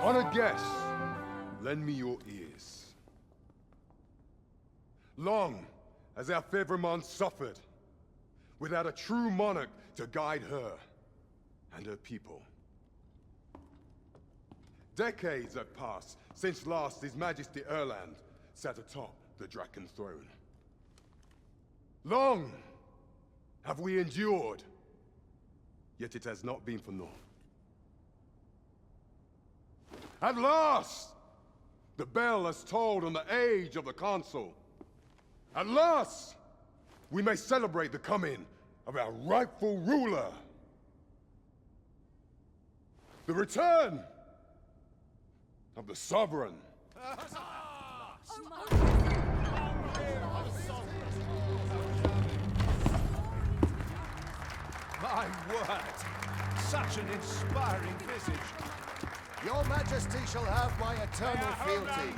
Honored guests, lend me your ears. Long has our Fevermont suffered, without a true monarch to guide her and her people. Decades have passed since last His Majesty Erland sat atop the Dragon Throne. Long have we endured, yet it has not been for naught. At last, the bell has tolled on the age of the Consul. At last, we may celebrate the coming of our rightful ruler. The return of the Sovereign. My word! Such an inspiring visage. Your Majesty shall have my eternal fealty.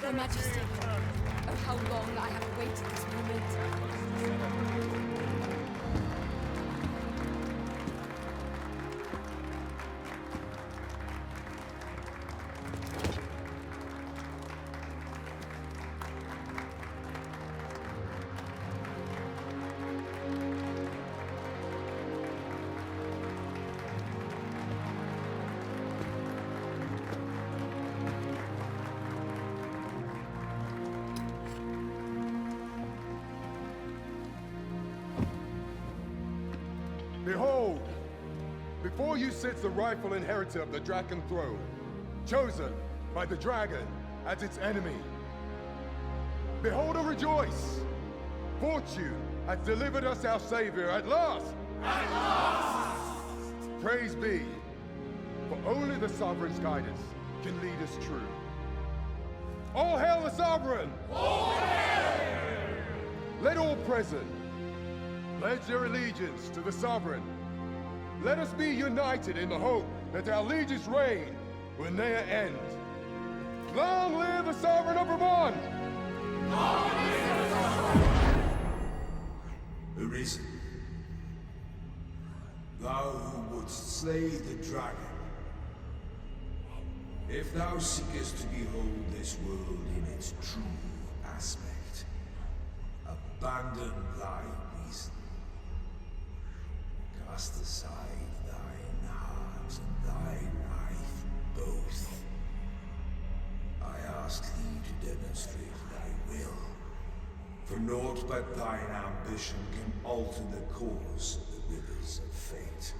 Your Majesty, oh how long I have awaited this moment. Behold, before you sits the rightful inheritor of the Dragon Throne, chosen by the Dragon as its enemy. Behold and rejoice! Fortune has delivered us our Savior at last! At last! Praise be, for only the Sovereign's guidance can lead us true. All hail the Sovereign! All hail! Let all present pledge their allegiance to the Sovereign. Let us be united in the hope that our liege's reign will ne'er end. Long live the Sovereign of Vermont! Long live the Sovereign! Arisen, thou who wouldst slay the dragon, if thou seekest to behold this world in its true aspect, abandon thy reason. Cast aside thine heart and thy life both. I ask thee to demonstrate thy will, for naught but thine ambition can alter the course of the rivers of fate.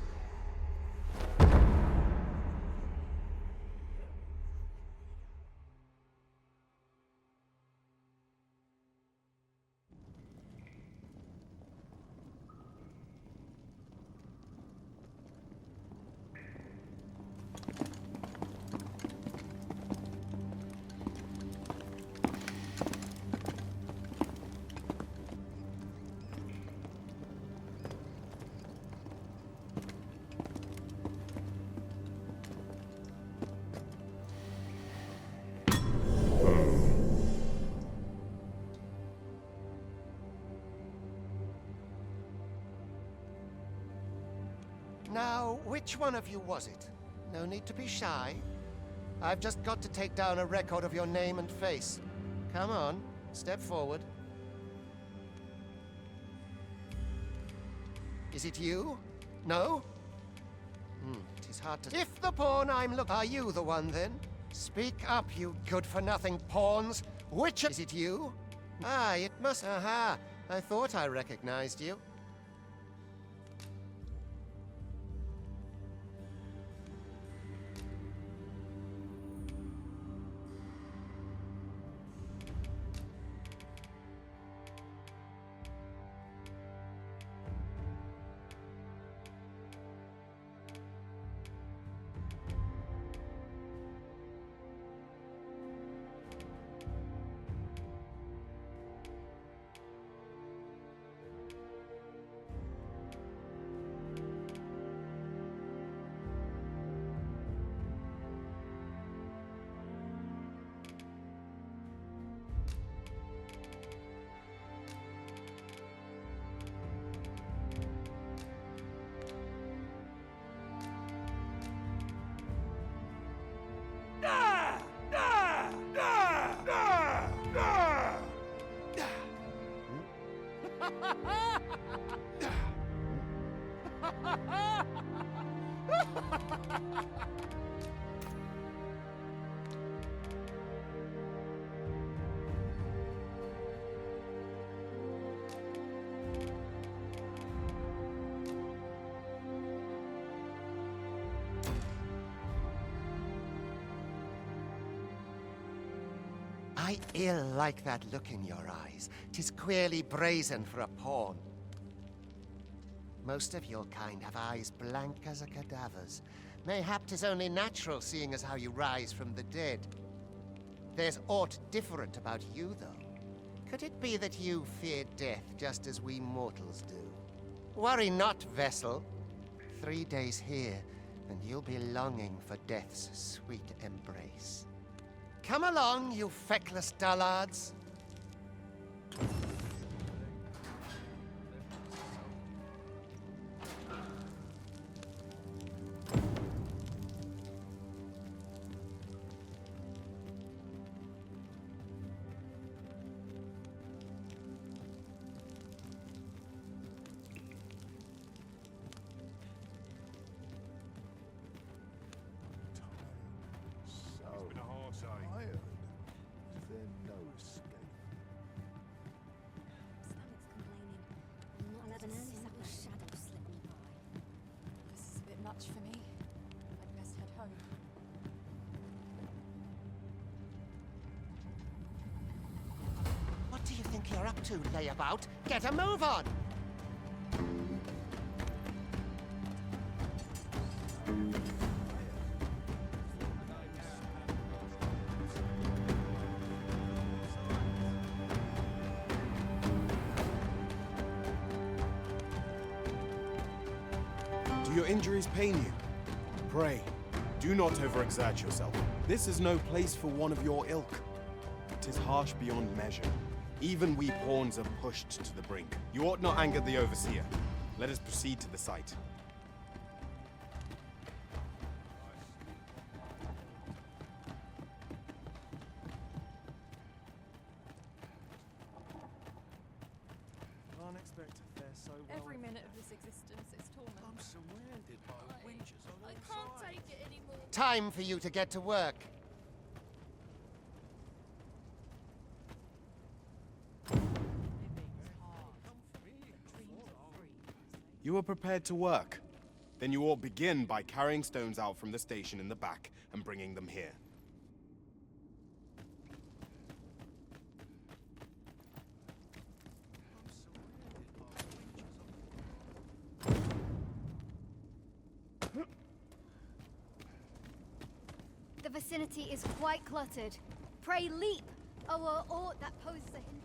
Now, which one of you was it? No need to be shy. I've just got to take down a record of your name and face. Come on, step forward. Is it you? No? It is hard to... If the pawn I'm looking... Are you the one, then? Speak up, you good-for-nothing pawns. Which... Is it you? Ah, it must... Aha! I thought I recognized you. I ill like that look in your eyes. 'Tis queerly brazen for a pawn. Most of your kind have eyes blank as a cadaver's. Mayhap 'tis only natural, seeing as how you rise from the dead. There's aught different about you, though. Could it be that you fear death just as we mortals do? Worry not, vessel. 3 days here, and you'll be longing for death's sweet embrace. Come along, you feckless dullards. It's been a hard day. Iron. Is there no escape? This is a bit much for me. I'd best head home. What do you think you're up to, layabout? Get a move on! Do your injuries pain you? Pray, do not overexert yourself. This is no place for one of your ilk. 'Tis harsh beyond measure. Even we pawns are pushed to the brink. You ought not anger the overseer. Let us proceed to the site. Can't expect to fare so well. Every minute of this existence is torment. I'm surrounded by winches on all I can't sides. take it anymore. Time for you to get to work. You are prepared to work? Then you ought begin by carrying stones out from the station in the back and bringing them here. The vicinity is quite cluttered. Pray leap, or aught that poses a hindrance.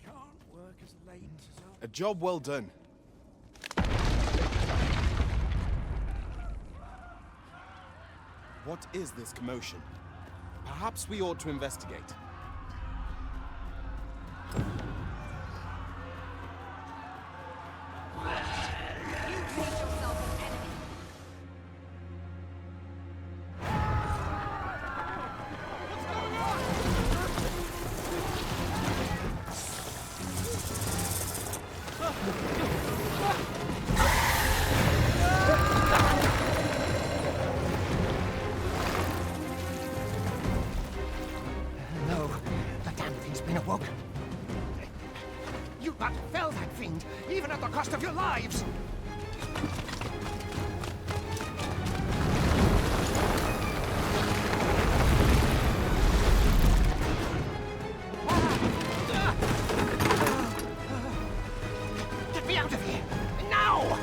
Can't work as late as I... A job well done. What is this commotion? Perhaps we ought to investigate. You made yourself an enemy. No, the damn thing's been awoke. You but fell that fiend, even at the cost of your lives! Get me out of here! Now!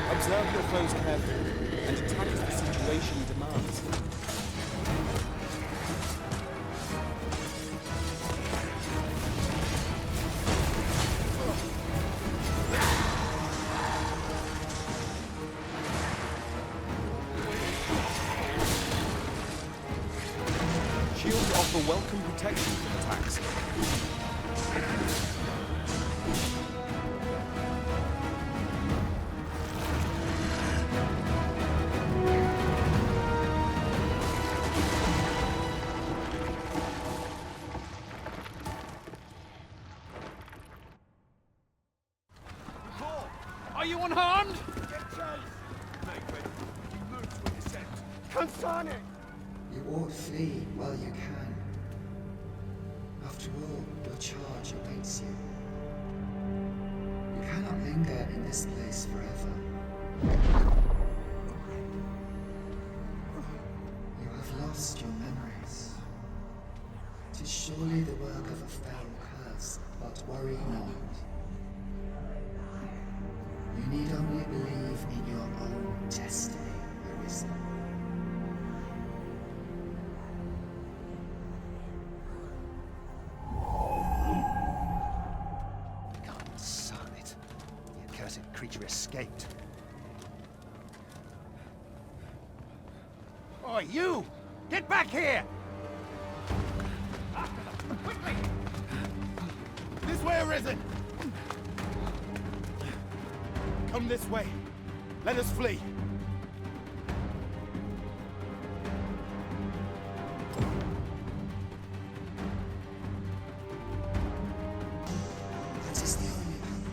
Observe your foes carefully and attack as the situation demands. offer welcome protection from attacks. Are you unharmed? You ought flee while you can. After all, your charge awaits you. You cannot linger in this place forever. You have lost your memories. 'Tis surely the work of a fell curse, but worry not. You need only believe in your own destiny, Arisen. God, son it. The accursed creature escaped. Oh, you! Get back here! This way, Arisen! Come this way. Let us flee. That is the only path.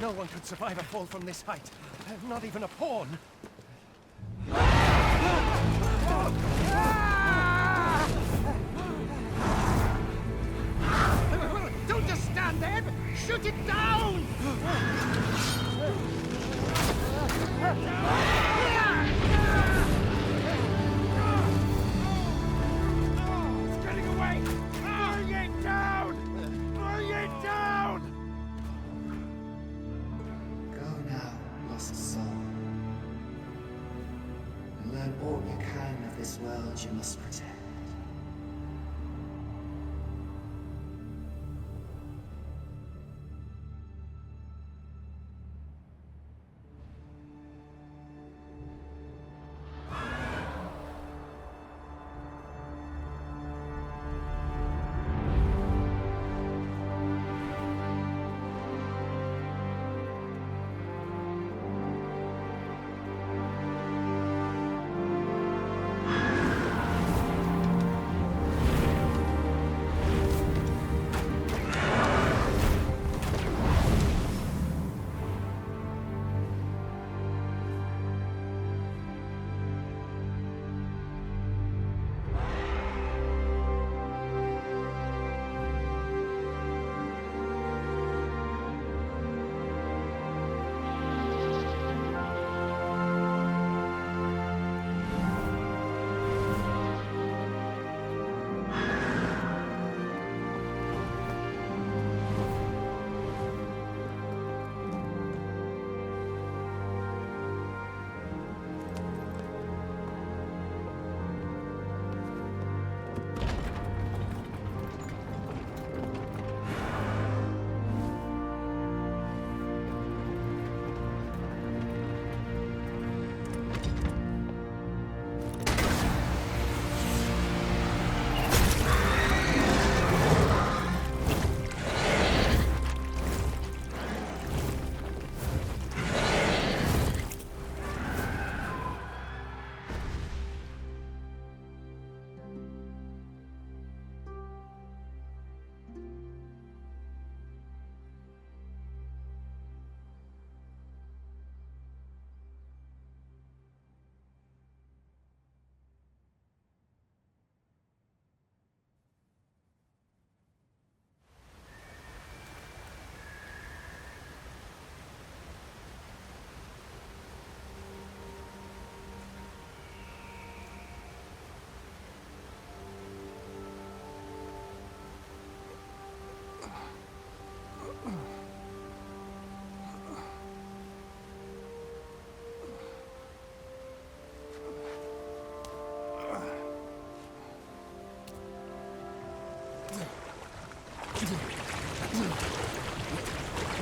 No one could survive a fall from this height. Not even a pawn. Don't just stand there! Shoot it down! It's getting away! Bring it down! Bring it down! Go now, lost soul. And learn all you can of this world you must protect.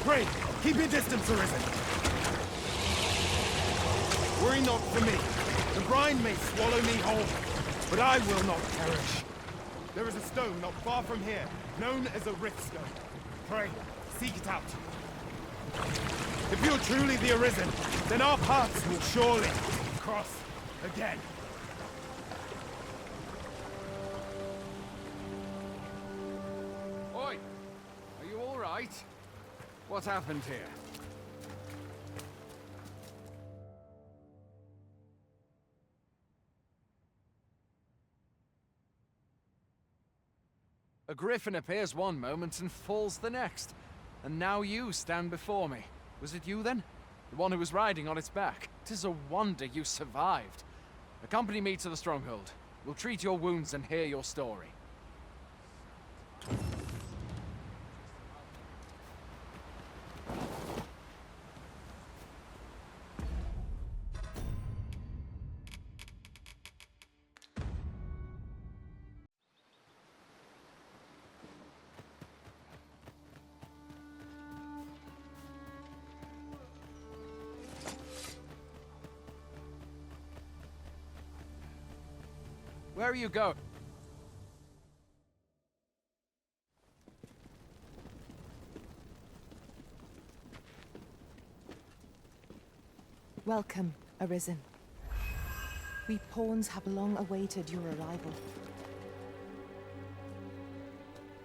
Pray, keep your distance, Arisen. Worry not for me. The brine may swallow me whole, but I will not perish. There is a stone not far from here, known as a rift stone. Pray, seek it out. If you're truly the Arisen, then our paths will surely cross again. Oi! Are you all right? What happened here? A griffin appears one moment and falls the next. And now you stand before me. Was it you then? The one who was riding on its back? 'Tis a wonder you survived. Accompany me to the stronghold. We'll treat your wounds and hear your story. Where are you going? Welcome, Arisen. We pawns have long awaited your arrival.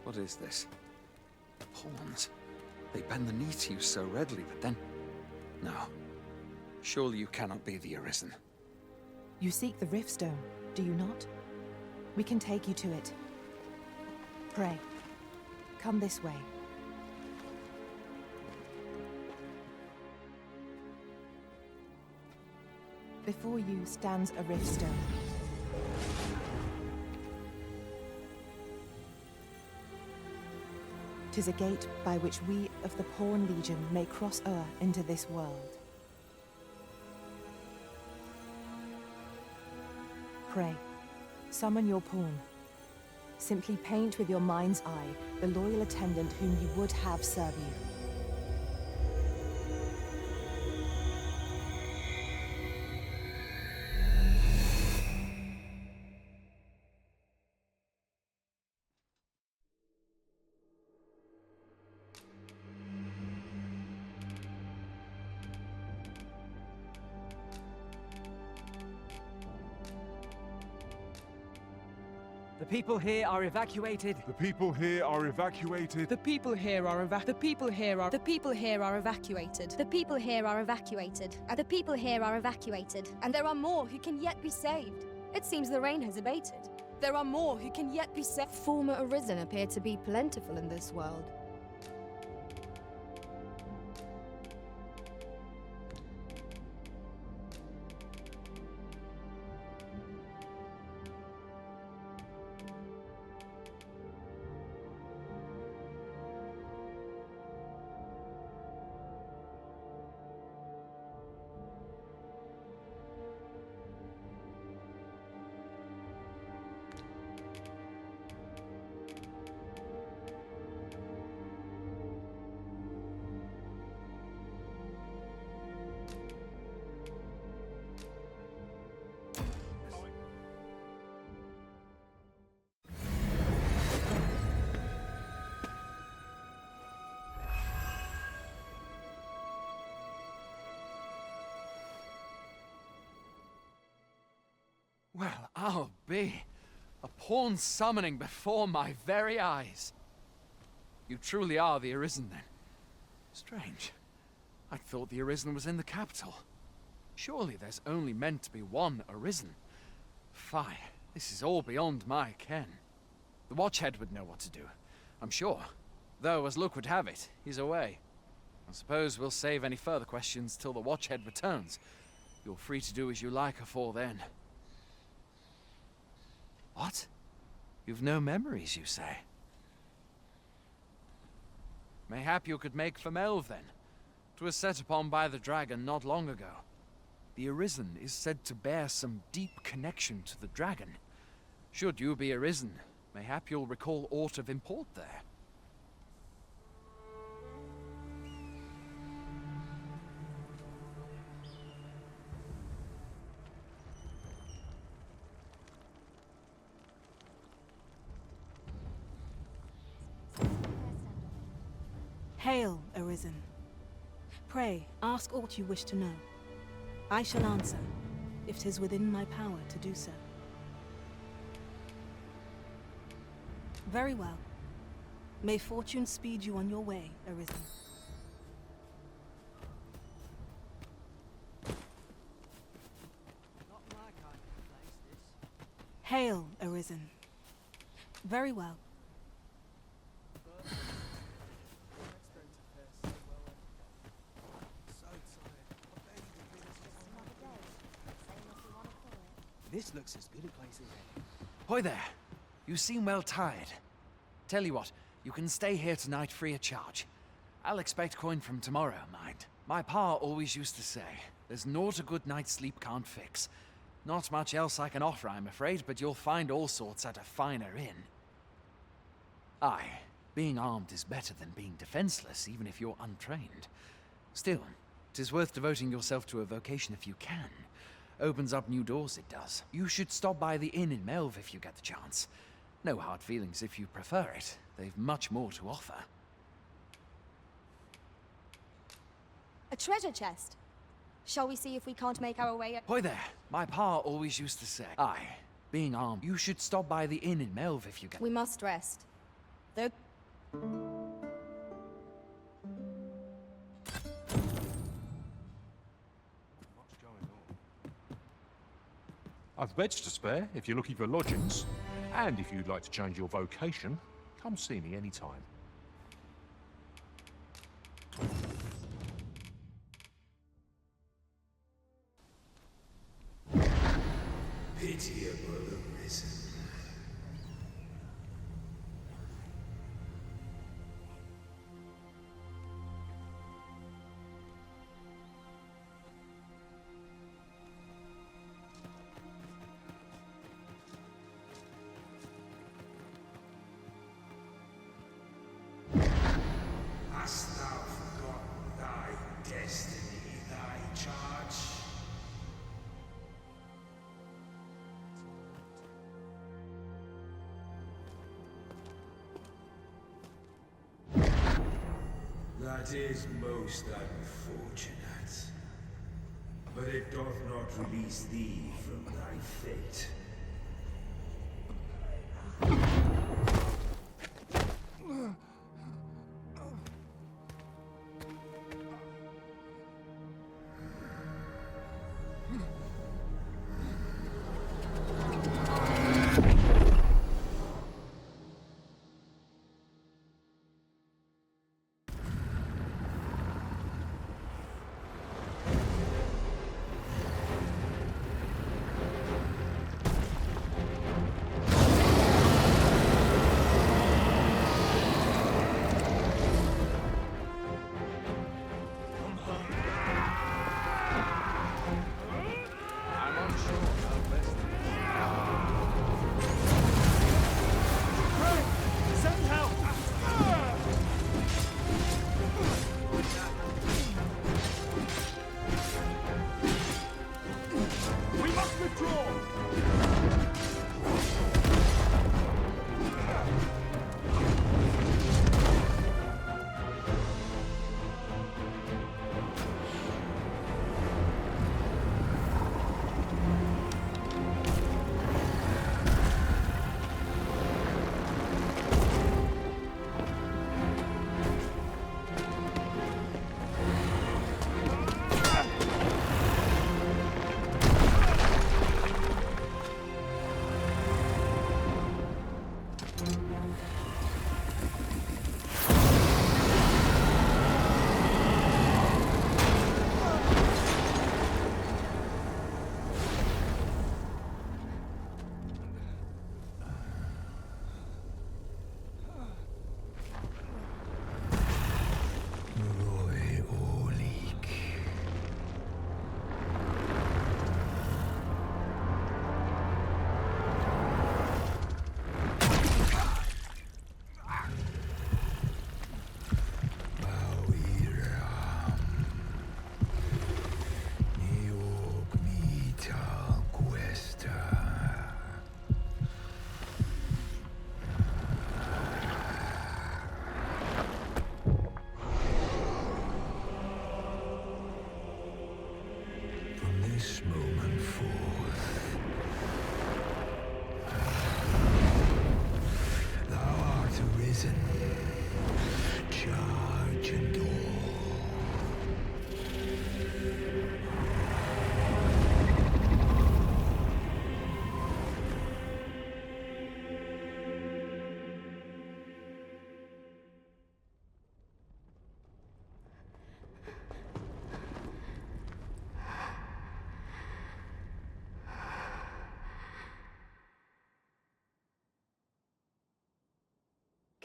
What is this? Pawns. They bend the knee to you so readily, but then... No. Surely you cannot be the Arisen. You seek the Riftstone, do you not? We can take you to it. Pray, come this way. Before you stands a Riftstone. Tis a gate by which we of the Pawn Legion may cross o'er into this world. Pray, summon your pawn. Simply paint with your mind's eye the loyal attendant whom you would have serve you. The people here are evacuated. The people here are evacuated. The people here are evacuated. The people here are evacuated. The people here are evacuated. And the people here are evacuated. And there are more who can yet be saved. It seems the rain has abated. There are more who can yet be saved. Former Arisen appear to be plentiful in this world. Well, I'll be. A pawn summoning before my very eyes. You truly are the Arisen, then. Strange. I thought the Arisen was in the capital. Surely there's only meant to be one Arisen. Fie, this is all beyond my ken. The Watchhead would know what to do, I'm sure. Though, as luck would have it, he's away. I suppose we'll save any further questions till the Watchhead returns. You're free to do as you like afore then. What? You've no memories, you say? Mayhap you could make for Melve, then. 'Twas set upon by the dragon not long ago. The Arisen is said to bear some deep connection to the dragon. Should you be Arisen, mayhap you'll recall aught of import there. Hail, Arisen. Pray, ask aught you wish to know. I shall answer, if 'tis within my power to do so. Very well. May fortune speed you on your way, Arisen. Not my kind of place, this. Hail, Arisen. Very well. This looks as good a place as any. Hoy there. You seem well tired. Tell you what, you can stay here tonight free of charge. I'll expect coin from tomorrow, mind. My pa always used to say, there's naught a good night's sleep can't fix. Not much else I can offer, I'm afraid, but you'll find all sorts at a finer inn. Aye, being armed is better than being defenseless, even if you're untrained. Still, 'tis worth devoting yourself to a vocation if you can. Opens up new doors, it does. You should stop by the inn in Melve if you get the chance. No hard feelings if you prefer it. They've much more to offer. A treasure chest. Shall we see if we can't make our way? Hoy there. My pa always used to say, aye, being armed, you should stop by the inn in Melve if you get... We must rest. Though... I've beds to spare if you're looking for lodgings. And if you'd like to change your vocation, come see me anytime. Pitiable Arisen. Hast thou forgotten thy destiny, thy charge? That is most unfortunate. But it doth not release thee from thy fate.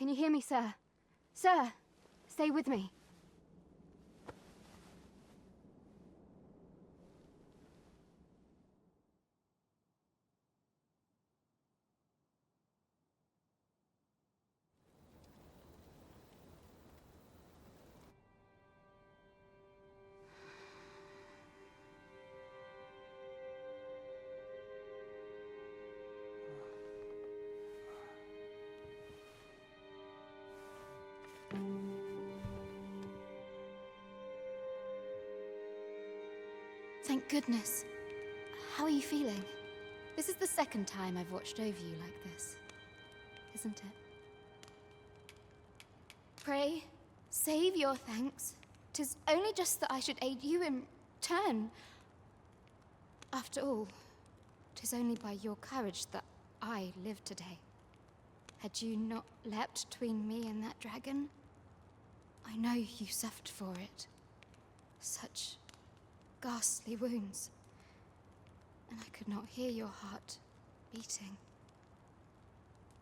Can you hear me, sir? Sir, stay with me. Thank goodness. How are you feeling? This is the second time I've watched over you like this, isn't it? Pray, save your thanks. 'Tis only just that I should aid you in turn. After all, 'tis only by your courage that I live today. Had you not leapt between me and that dragon, I know you suffered for it. Such ghastly wounds. And I could not hear your heart beating.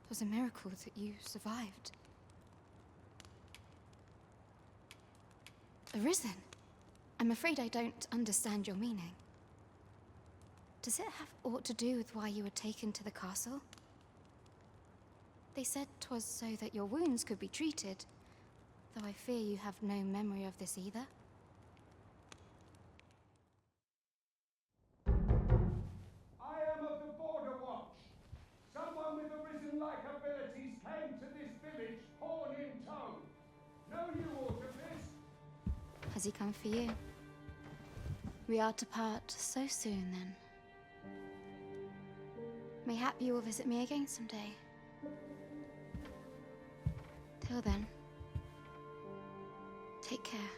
It was a miracle that you survived. Arisen? I'm afraid I don't understand your meaning. Does it have aught to do with why you were taken to the castle? They said 'twas so that your wounds could be treated, though I fear you have no memory of this either. I am of the Border Watch. Someone with Arisen-like abilities came to this village, horn in tow. Know you aught of this? Has he come for you? We are to part so soon, then. Mayhap you will visit me again someday. Till then, take care.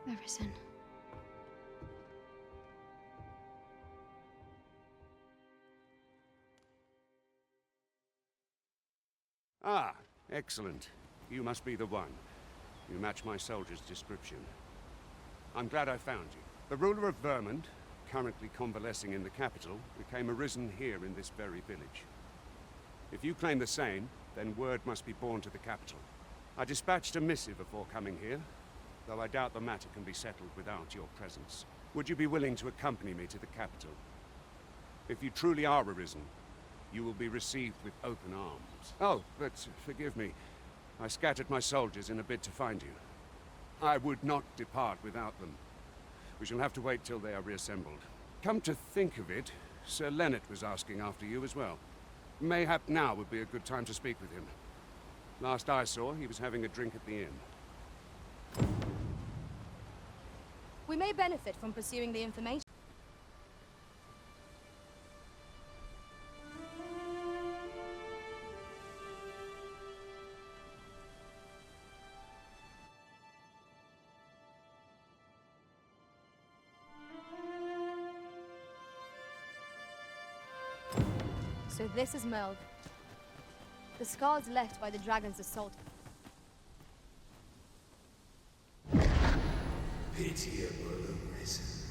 Arisen. Ah, excellent. You must be the one. You match my soldier's description. I'm glad I found you. The ruler of Vermont, currently convalescing in the capital, became Arisen here in this very village. If you claim the same, then word must be borne to the capital. I dispatched a missive before coming here, though I doubt the matter can be settled without your presence. Would you be willing to accompany me to the capital? If you truly are Arisen, you will be received with open arms. Oh, but forgive me. I scattered my soldiers in a bid to find you. I would not depart without them. We shall have to wait till they are reassembled. Come to think of it, Sir Leonard was asking after you as well. Mayhap now would be a good time to speak with him. Last I saw, he was having a drink at the inn. We may benefit from pursuing the information. So this is Melv. The scars left by the dragon's assault. Pitiable Arisen.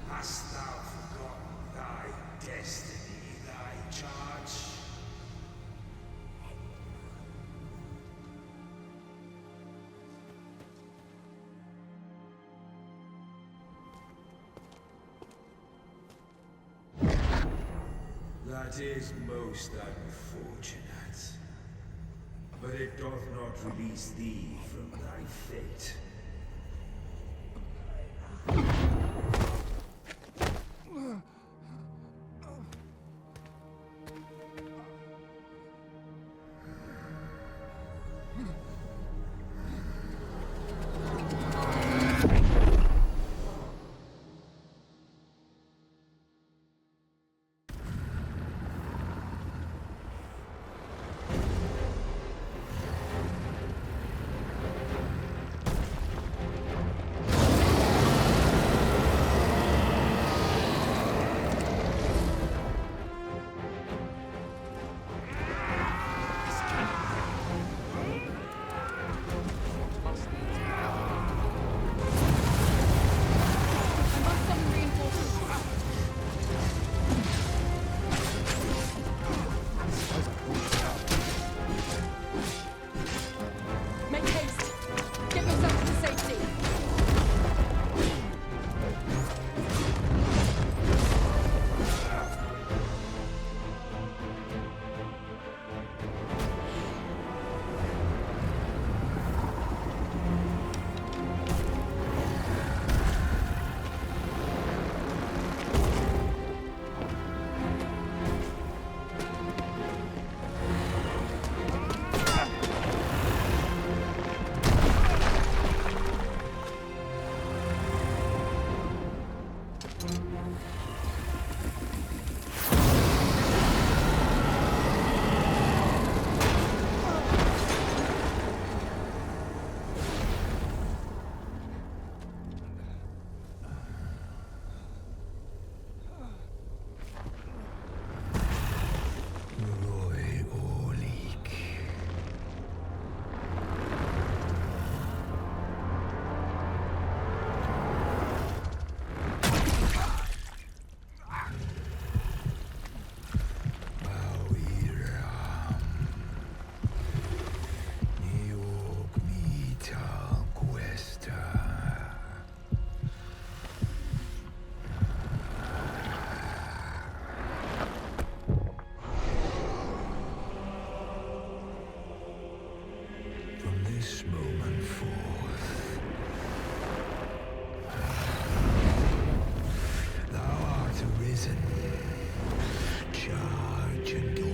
Hast thou forgotten thy destiny, thy charge? That is most unfortunate. But it doth not release thee from thy fate. this moment forth. Thou art arisen. Charge and all.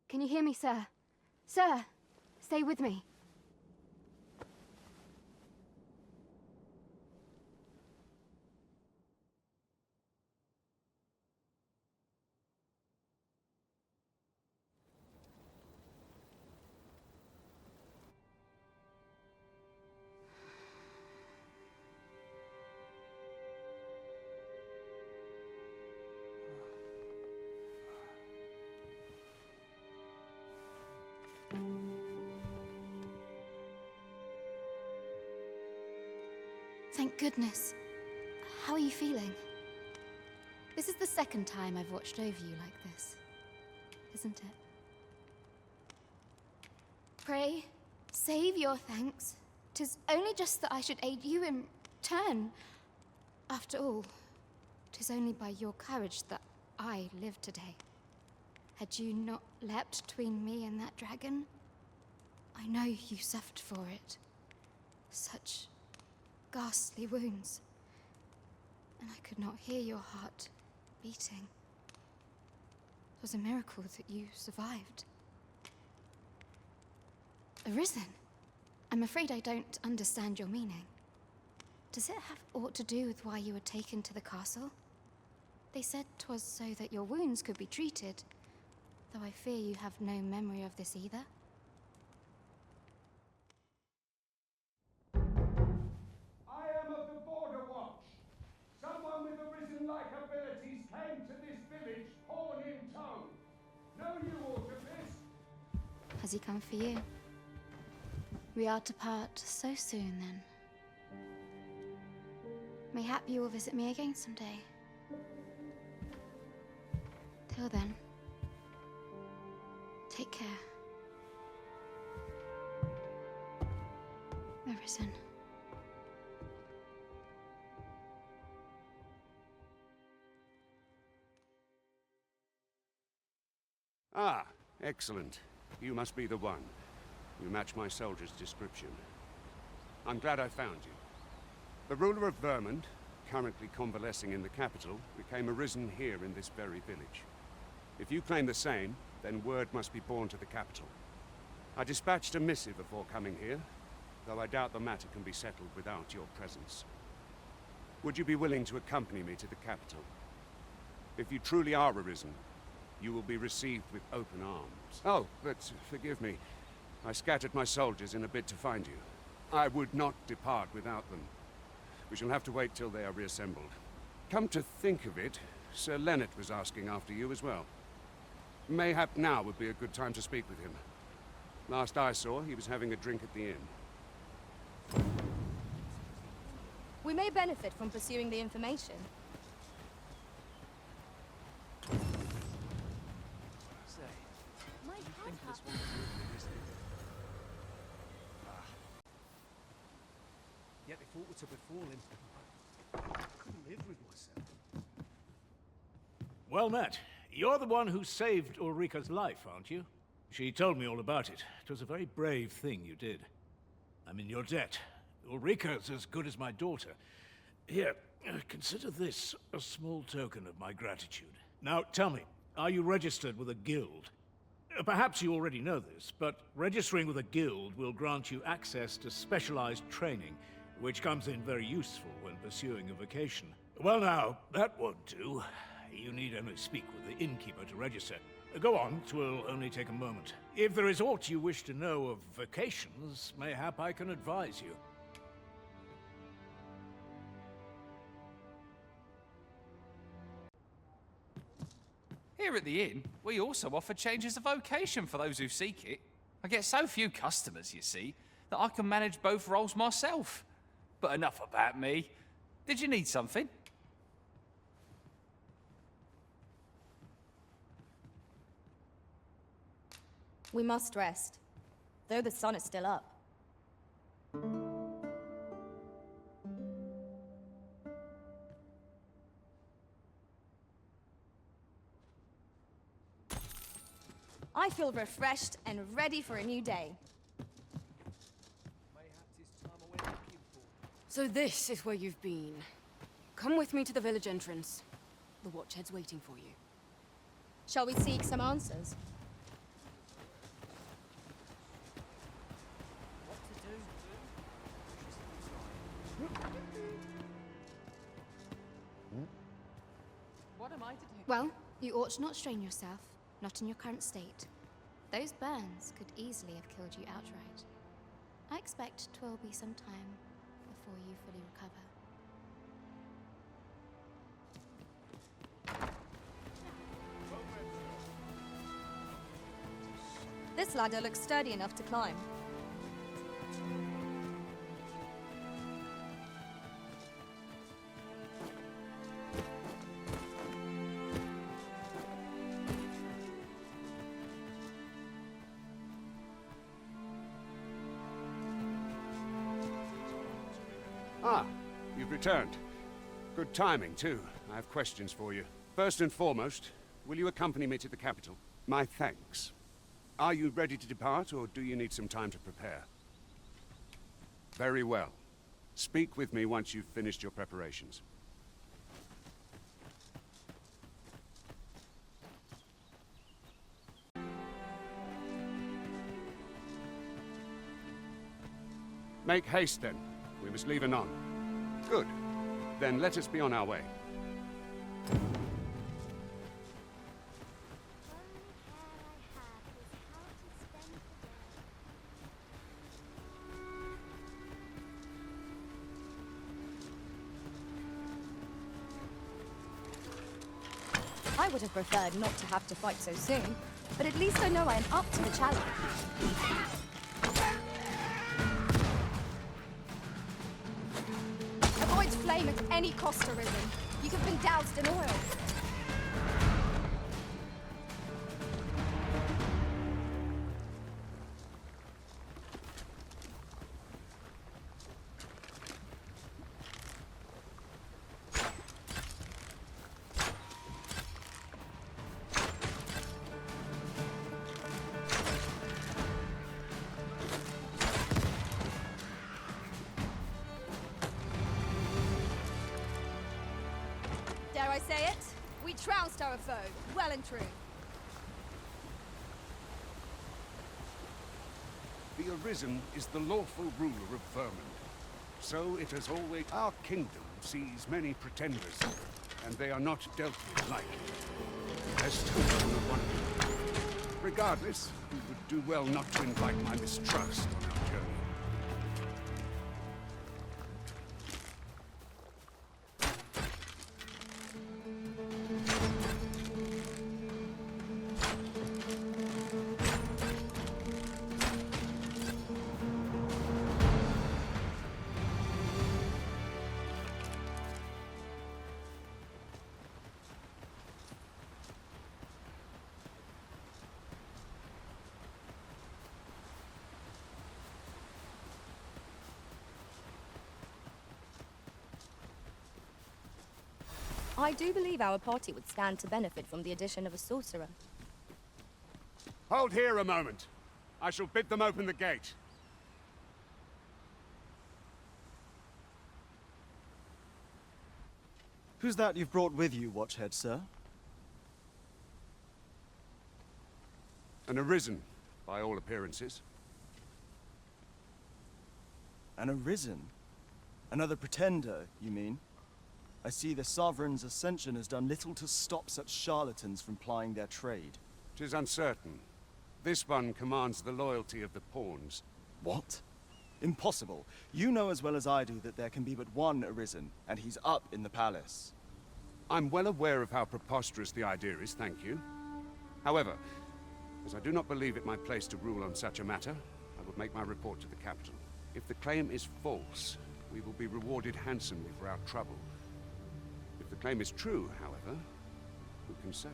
Can you hear me, sir? Sir, stay with me. Thank goodness. How are you feeling? This is the second time I've watched over you like this, isn't it? Pray, save your thanks. 'Tis only just that I should aid you in turn. After all, 'tis only by your courage that I live today. Had you not leapt between me and that dragon, I know you suffered for it. Such ghastly wounds, and I could not hear your heart beating. It was a miracle that you survived. Arisen? I'm afraid I don't understand your meaning. Does it have aught to do with why you were taken to the castle? They said 'twas so that your wounds could be treated, though I fear you have no memory of this either. I am of the Border Watch. Someone with Arisen-like abilities came to this village, horn in tow. Know you aught of this? Has he come for you? We are to part so soon, then. Mayhap you will visit me again someday. Till then, take care. Arisen. Ah, excellent. You must be the one. You match my soldier's description. I'm glad I found you. The ruler of Vermont, currently convalescing in the capital, became arisen here in this very village. If you claim the same, then word must be borne to the capital. I dispatched a missive before coming here, though I doubt the matter can be settled without your presence. Would you be willing to accompany me to the capital? If you truly are arisen, you will be received with open arms. Oh, but forgive me. I scattered my soldiers in a bid to find you. I would not depart without them. We shall have to wait till they are reassembled. Come to think of it, Sir Leonard was asking after you as well. Mayhap now would be a good time to speak with him. Last I saw, he was having a drink at the inn. We may benefit from pursuing the information. Yet if aught were to befall him, I couldn't live with myself. Well met. You're the one who saved Ulrika's life, aren't you? She told me all about it. It was a very brave thing you did. I'm in your debt. Ulrika's as good as my daughter. Here, consider this a small token of my gratitude. Now, tell me, are you registered with a guild? Perhaps you already know this, but registering with a guild will grant you access to specialized training, which comes in very useful when pursuing a vocation. Well now, that won't do. You need only speak with the innkeeper to register. Go on, 'twill only take a moment. If there is aught you wish to know of vocations, mayhap I can advise you. Here at the inn, we also offer changes of vocation for those who seek it. I get so few customers, you see, that I can manage both roles myself. But enough about me. Did you need something? We must rest, though the sun is still up. I feel refreshed and ready for a new day. So this is where you've been. Come with me to the village entrance. The Watchhead's waiting for you. Shall we seek some answers? What am I to do? Well, you ought to not strain yourself, not in your current state. Those burns could easily have killed you outright. I expect 'twill be some time before you fully recover. This ladder looks sturdy enough to climb. Ah, you've returned. Good timing, too. I have questions for you. First and foremost, will you accompany me to the capital? My thanks. Are you ready to depart, or do you need some time to prepare? Very well. Speak with me once you've finished your preparations. Make haste, then. We must leave anon. Good. Then let us be on our way. I would have preferred not to have to fight so soon, but at least I know I am up to the challenge. Avoid flame at any cost, Arisen. You have been doused in oil. Dare I say it? We trounced our foe, well and true. The Arisen is the lawful ruler of Vermund. So it has always... Our kingdom sees many pretenders, and they are not dealt with lightly. As to one. Regardless, we would do well not to invite my mistrust on our journey. I do believe our party would stand to benefit from the addition of a sorcerer. Hold here a moment. I shall bid them open the gate. Who's that you've brought with you, Watchhead, sir? An Arisen, by all appearances. An Arisen? Another pretender, you mean? I see the Sovereign's ascension has done little to stop such charlatans from plying their trade. 'Tis uncertain. This one commands the loyalty of the pawns. What? Impossible. You know as well as I do that there can be but one Arisen, and he's up in the palace. I'm well aware of how preposterous the idea is, thank you. However, as I do not believe it my place to rule on such a matter, I will make my report to the capital. If the claim is false, we will be rewarded handsomely for our trouble. If the claim is true, however, who can say?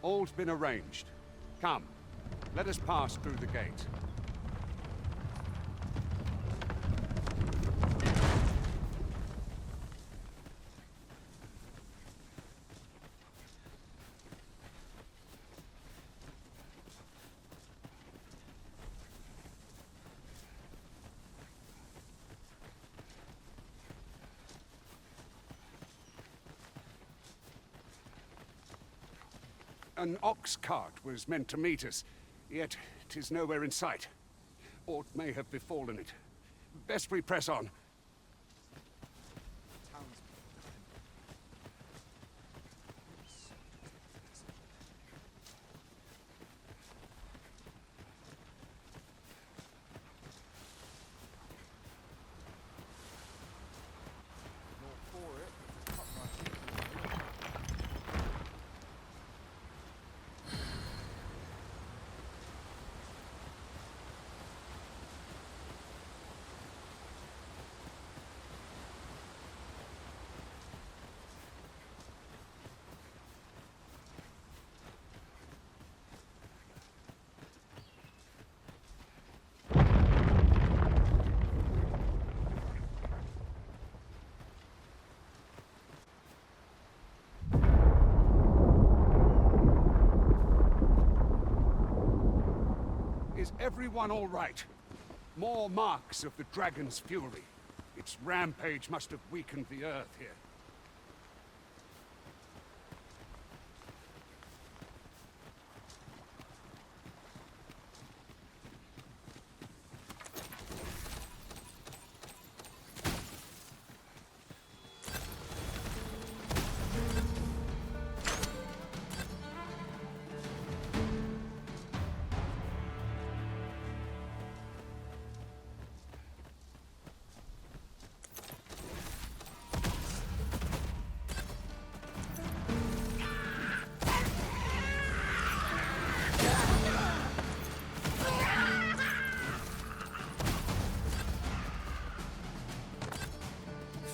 All's been arranged. Come, let us pass through the gate. An ox cart was meant to meet us, yet 'tis nowhere in sight. Aught may have befallen it. Best we press on. Is everyone all right? More marks of the dragon's fury. Its rampage must have weakened the earth here.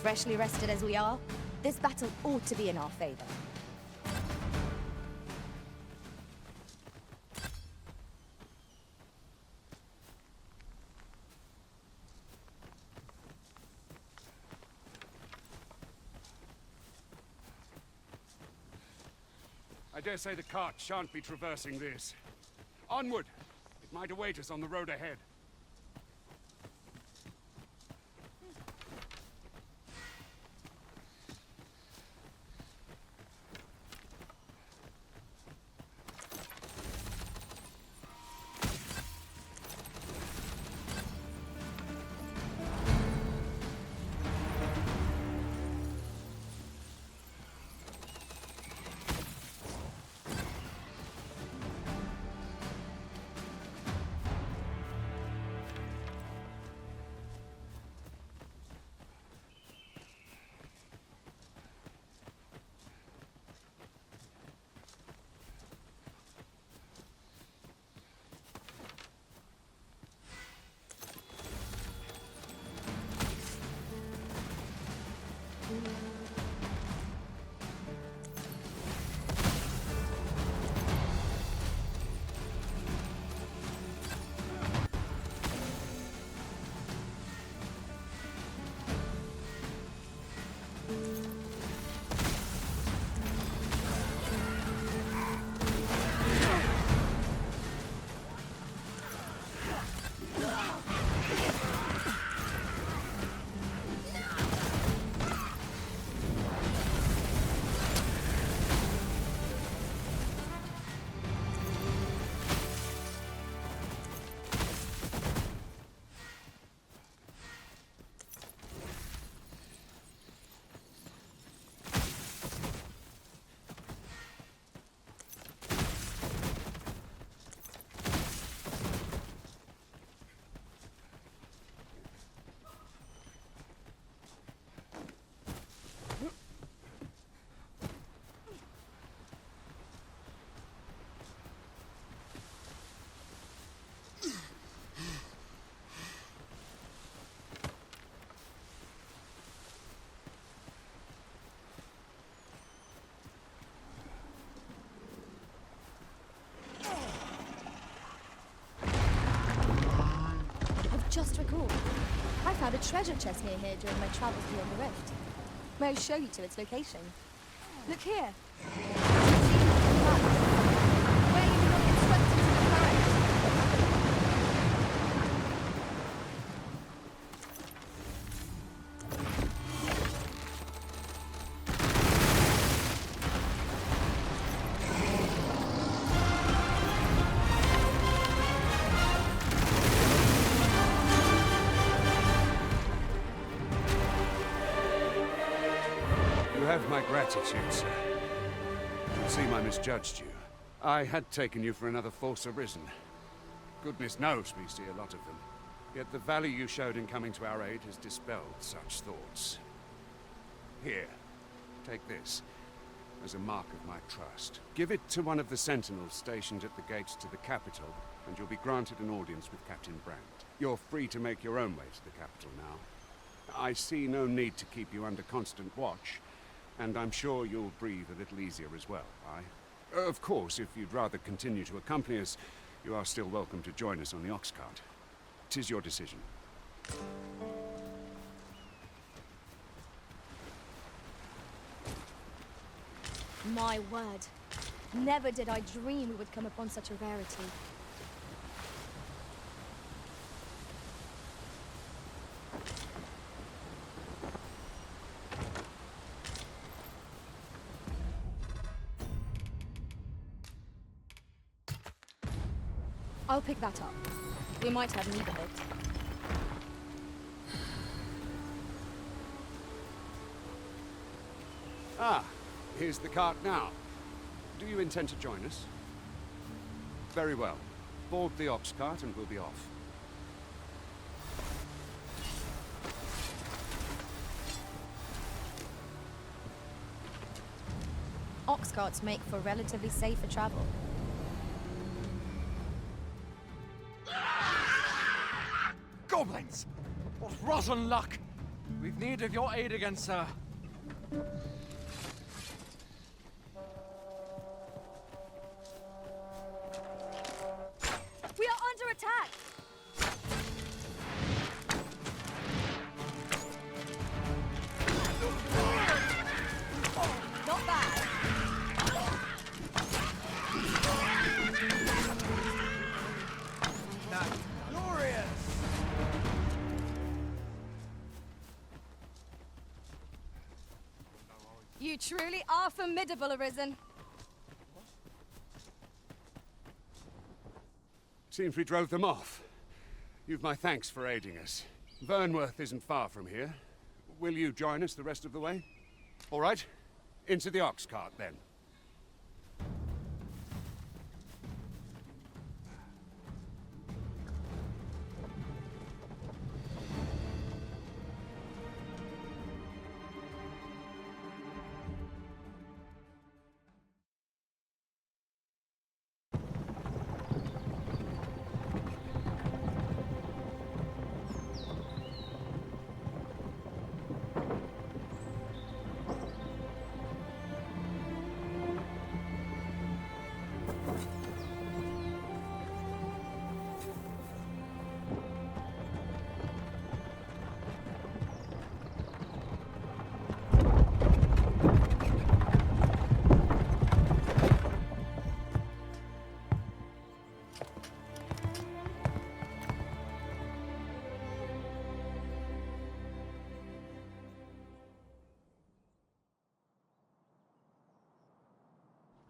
Freshly rested as we are, this battle ought to be in our favor. I dare say the cart shan't be traversing this. Onward! It might await us on the road ahead. just recalled. I found a treasure chest near here during my travels beyond the rift. May I show you to its location? Look here. Where you do not get swept into the current. You have my gratitude, sir. It would seem I misjudged you. I had taken you for another false Arisen. Goodness knows we see a lot of them. Yet the value you showed in coming to our aid has dispelled such thoughts. Here, take this, as a mark of my trust. Give it to one of the sentinels stationed at the gates to the capital, and you'll be granted an audience with Captain Brandt. You're free to make your own way to the capital now. I see no need to keep you under constant watch, and I'm sure you'll breathe a little easier as well, aye? Of course, if you'd rather continue to accompany us, you are still welcome to join us on the ox cart. 'Tis your decision. My word. Never did I dream we would come upon such a rarity. I'll pick that up. We might have need of it. Ah, here's the cart now. Do you intend to join us? Very well. Board the ox cart and we'll be off. Ox carts make for relatively safer travel. Goblins! What rotten luck! We've need of your aid again, sir. We are under attack! Not bad. Glorious! You truly are formidable, Arisen. Seems we drove them off. You've my thanks for aiding us. Vernworth isn't far from here. Will you join us the rest of the way? All right. Into the ox cart, then.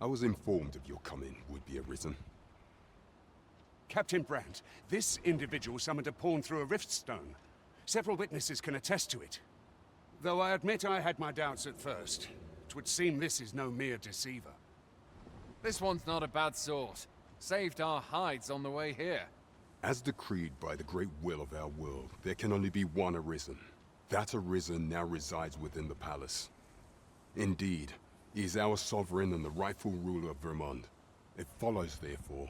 I was informed of your coming, would-be Arisen. Captain Brandt, this individual summoned a pawn through a rift stone. Several witnesses can attest to it. Though I admit I had my doubts at first. It would seem this is no mere deceiver. This one's not a bad sort. Saved our hides on the way here. As decreed by the great will of our world, there can only be one Arisen. That Arisen now resides within the palace. Indeed, he is our sovereign and the rightful ruler of Vermont. It follows, therefore,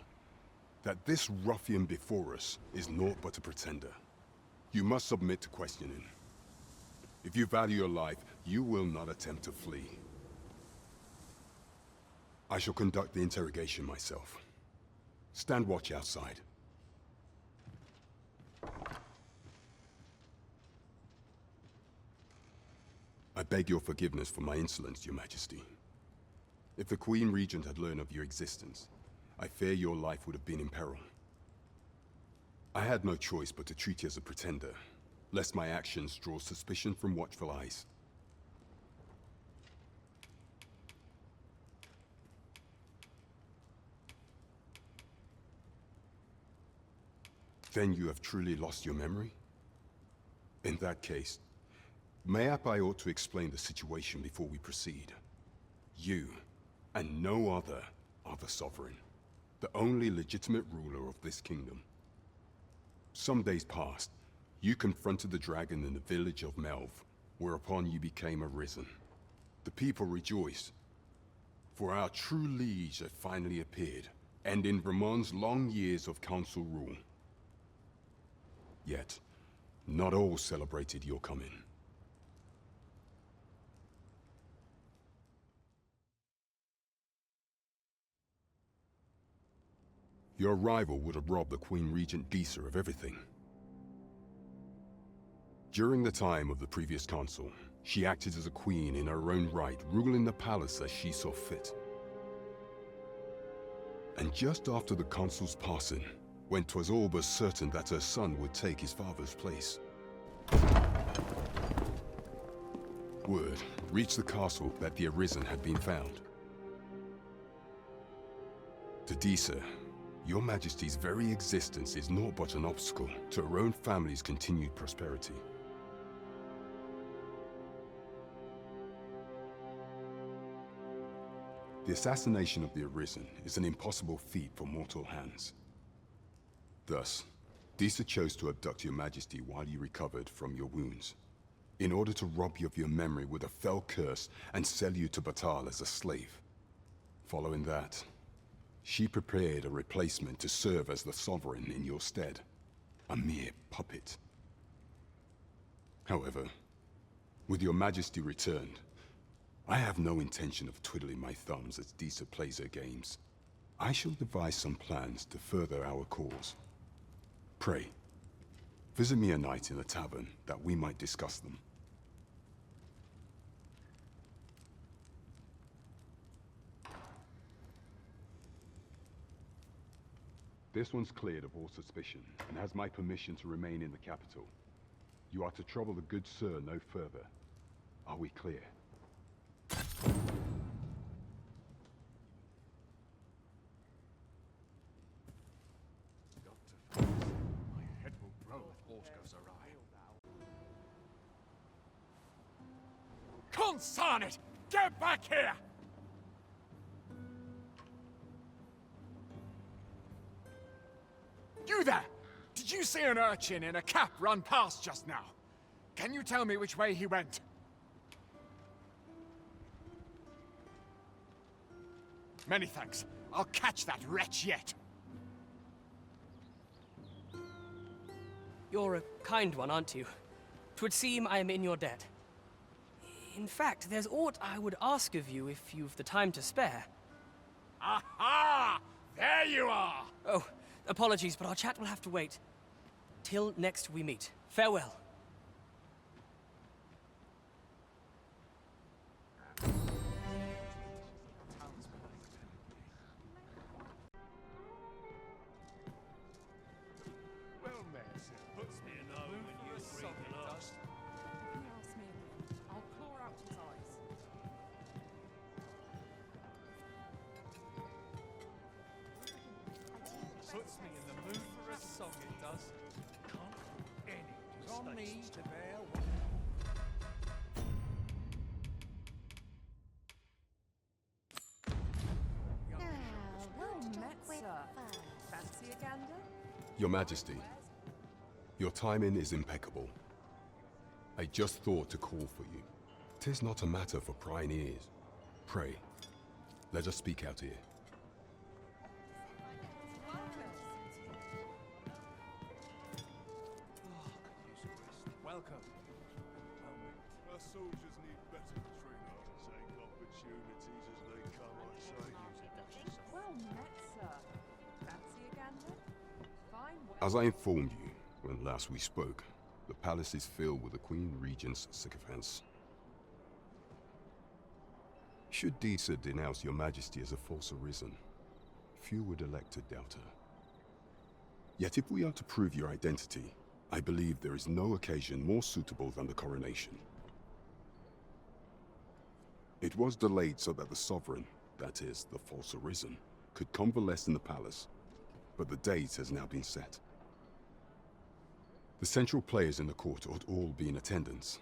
that this ruffian before us is naught but a pretender. You must submit to questioning. If you value your life, you will not attempt to flee. I shall conduct the interrogation myself. Stand watch outside. I beg your forgiveness for my insolence, Your Majesty. If the Queen Regent had learned of your existence, I fear your life would have been in peril. I had no choice but to treat you as a pretender, lest my actions draw suspicion from watchful eyes. Then you have truly lost your memory? In that case, mayhap I ought to explain the situation before we proceed. You, and no other, are the Sovereign, the only legitimate ruler of this kingdom. Some days past, you confronted the dragon in the village of Melv, whereupon you became Arisen. The people rejoiced, for our true liege had finally appeared, ending Vermon's long years of council rule. Yet, not all celebrated your coming. Your arrival would have robbed the Queen Regent Disa of everything. During the time of the previous council, she acted as a queen in her own right, ruling the palace as she saw fit. And just after the council's passing, when 'twas all but certain that her son would take his father's place, word reached the castle that the Arisen had been found. To Disa, Your Majesty's very existence is naught but an obstacle to her own family's continued prosperity. The assassination of the Arisen is an impossible feat for mortal hands. Thus, Disa chose to abduct Your Majesty while you recovered from your wounds, in order to rob you of your memory with a fell curse and sell you to Batal as a slave. Following that, she prepared a replacement to serve as the Sovereign in your stead, a mere puppet. However, with Your Majesty returned, I have no intention of twiddling my thumbs as Disa plays her games. I shall devise some plans to further our cause. Pray, visit me a night in the tavern that we might discuss them. This one's cleared of all suspicion and has my permission to remain in the capital. You are to trouble the good sir no further. Are we clear? My head will grow if horse goes awry. Consign it! Get back here! You there! Did you see an urchin in a cap run past just now? Can you tell me which way he went? Many thanks. I'll catch that wretch yet. You're a kind one, aren't you? 'Twould seem I am in your debt. In fact, there's aught I would ask of you if you've the time to spare. Aha! There you are! Oh, apologies, but our chat will have to wait. Till next we meet. Farewell. Well met. Puts me in the mood for a song, it does. He asked me again. I'll claw out his eyes. Puts me in the mood for a song, it does. Can't do any mistakes. On me to bear one. Well met, sir. Fancy a gander? Your Majesty, your timing is impeccable. I just thought to call for you. 'Tis not a matter for prying ears. Pray, let us speak out here. Welcome. Our soldiers need better training. Take opportunities as they come, I say. Well met, sir. Fancy a gander? Fine weather. As I informed you when last we spoke, the palace is filled with the Queen Regent's sycophants. Should Disa denounce your majesty as a false arisen, few would elect to doubt her. Yet if we are to prove your identity, I believe there is no occasion more suitable than the coronation. It was delayed so that the sovereign, that is, the false arisen, could convalesce in the palace, but the date has now been set. The central players in the court ought all be in attendance.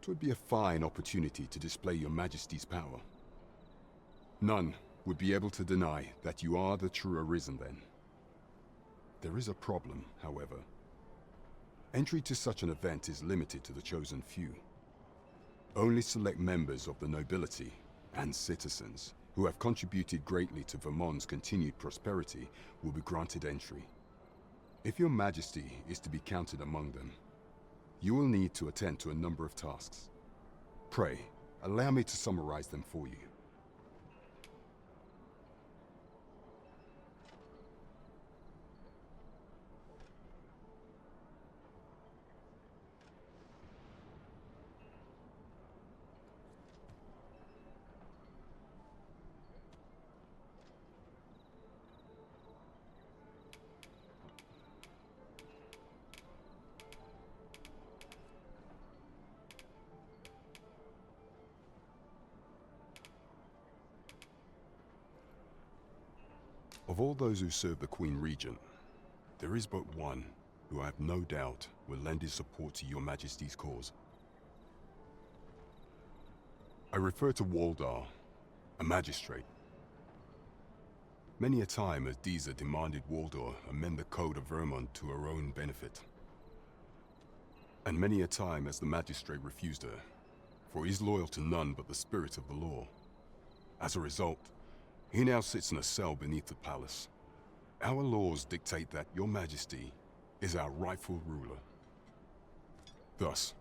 'Twould be a fine opportunity to display your majesty's power. None would be able to deny that you are the true Arisen then. There is a problem, however. Entry to such an event is limited to the chosen few. Only select members of the nobility and citizens who have contributed greatly to Vermont's continued prosperity will be granted entry. If your majesty is to be counted among them, you will need to attend to a number of tasks. Pray, allow me to summarize them for you. Of all those who serve the Queen Regent, there is but one who I have no doubt will lend his support to your majesty's cause. I refer to Waldar, a magistrate. Many a time has Disa demanded Waldar amend the code of Vermont to her own benefit. And many a time has the magistrate refused her, for he is loyal to none but the spirit of the law. As a result, he now sits in a cell beneath the palace. Our laws dictate that your majesty is our rightful ruler. Thus,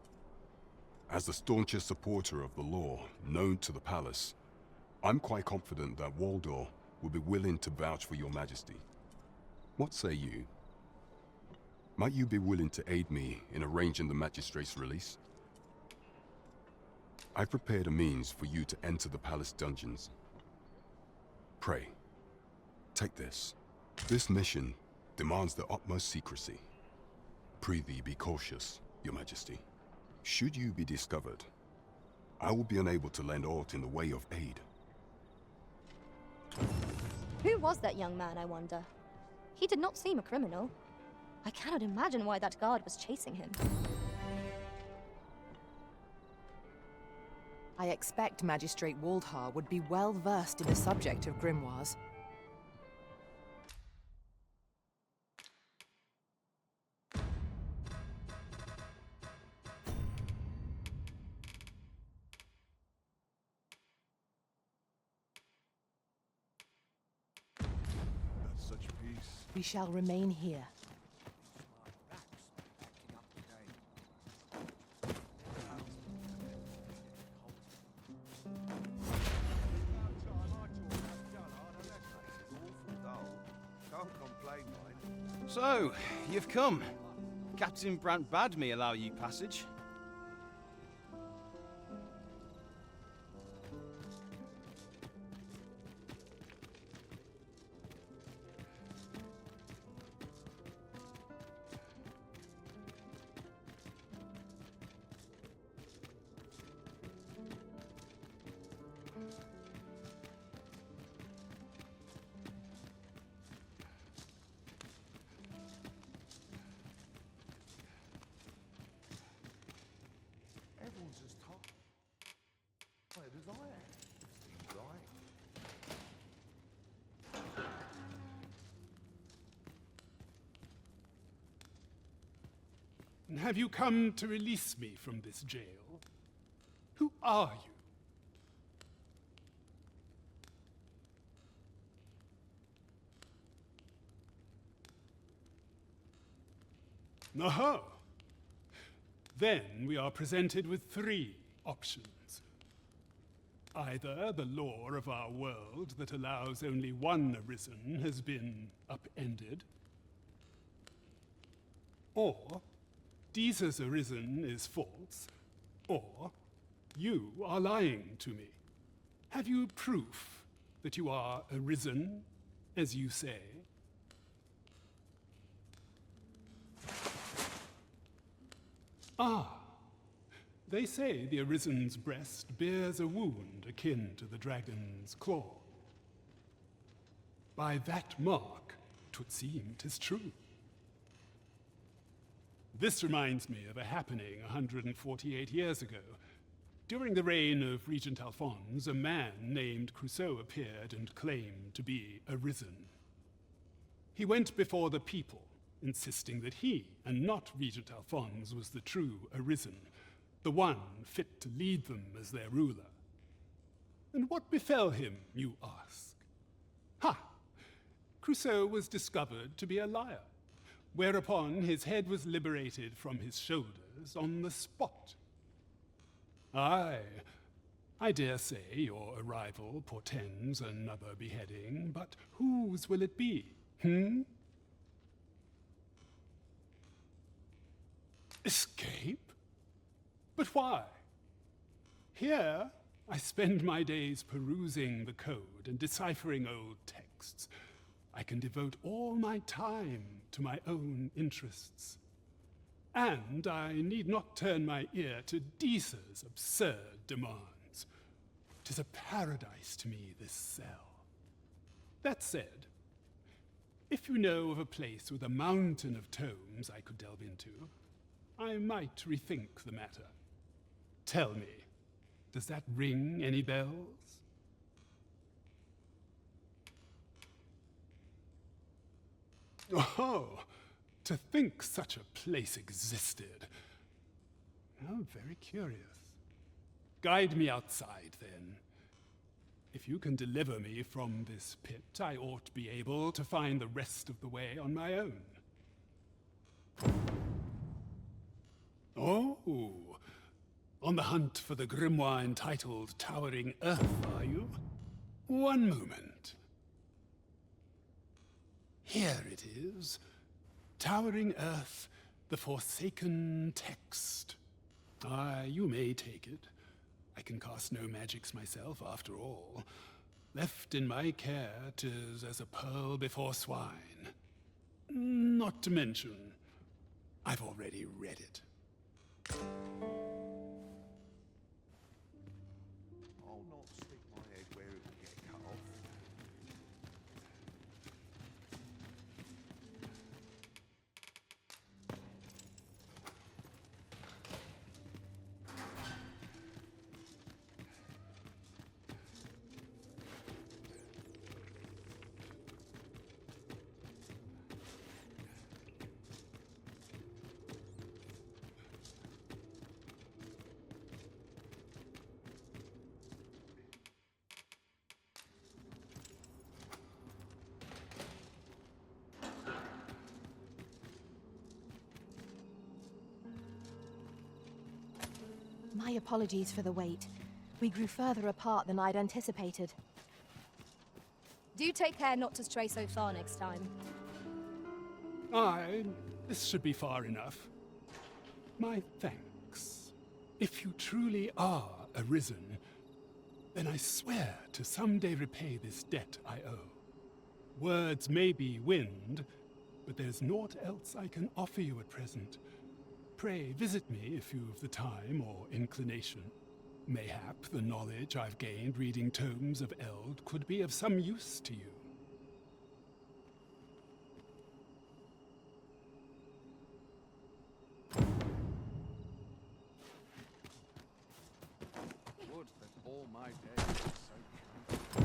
as the staunchest supporter of the law known to the palace, I'm quite confident that Waldor will be willing to vouch for your majesty. What say you? Might you be willing to aid me in arranging the magistrate's release? I've prepared a means for you to enter the palace dungeons. Pray, take this. This mission demands the utmost secrecy. Prithee be cautious, your majesty. Should you be discovered, I will be unable to lend aught in the way of aid. Who was that young man, I wonder? He did not seem a criminal. I cannot imagine why that guard was chasing him. I expect Magistrate Waldar would be well versed in the subject of grimoires. That's such peace. We shall remain here. So, you've come. Captain Brant bade me allow you passage. Everyone's as tired as I am. Seems like. And have you come to release me from this jail? Who are you? Aha! Then we are presented with three options. Either the law of our world that allows only one Arisen has been upended, or Disa's Arisen is false, or you are lying to me. Have you proof that you are Arisen, as you say? Ah, they say the Arisen's breast bears a wound akin to the dragon's claw. By that mark, 'twould seem 'tis true. This reminds me of a happening 148 years ago. During the reign of Regent Alphonse, a man named Crusoe appeared and claimed to be Arisen. He went before the people, insisting that he, and not Regent Alphonse, was the true Arisen, the one fit to lead them as their ruler. And what befell him, you ask? Ha! Crusoe was discovered to be a liar, whereupon his head was liberated from his shoulders on the spot. Aye, I dare say your arrival portends another beheading, but whose will it be, Escape? But why? Here, I spend my days perusing the code and deciphering old texts. I can devote all my time to my own interests. And I need not turn my ear to Deesa's absurd demands. 'Tis a paradise to me, this cell. That said, if you know of a place with a mountain of tomes I could delve into, I might rethink the matter. Tell me, does that ring any bells? Oh, to think such a place existed. How very curious. Guide me outside, then. If you can deliver me from this pit, I ought to be able to find the rest of the way on my own. Oh, on the hunt for the grimoire entitled Towering Earth, are you? One moment. Here it is. Towering Earth, the Forsaken Text. Aye, you may take it. I can cast no magics myself, after all. Left in my care, 'tis as a pearl before swine. Not to mention, I've already read it. I'll not stick my head where it will get cut off. My apologies for the wait. We grew further apart than I'd anticipated. Do take care not to stray so far next time. Aye, this should be far enough. My thanks. If you truly are Arisen, then I swear to someday repay this debt I owe. Words may be wind, but there's naught else I can offer you at present. Pray visit me if you've the time or inclination. Mayhap the knowledge I've gained reading tomes of Eld could be of some use to you. Would that all my days were so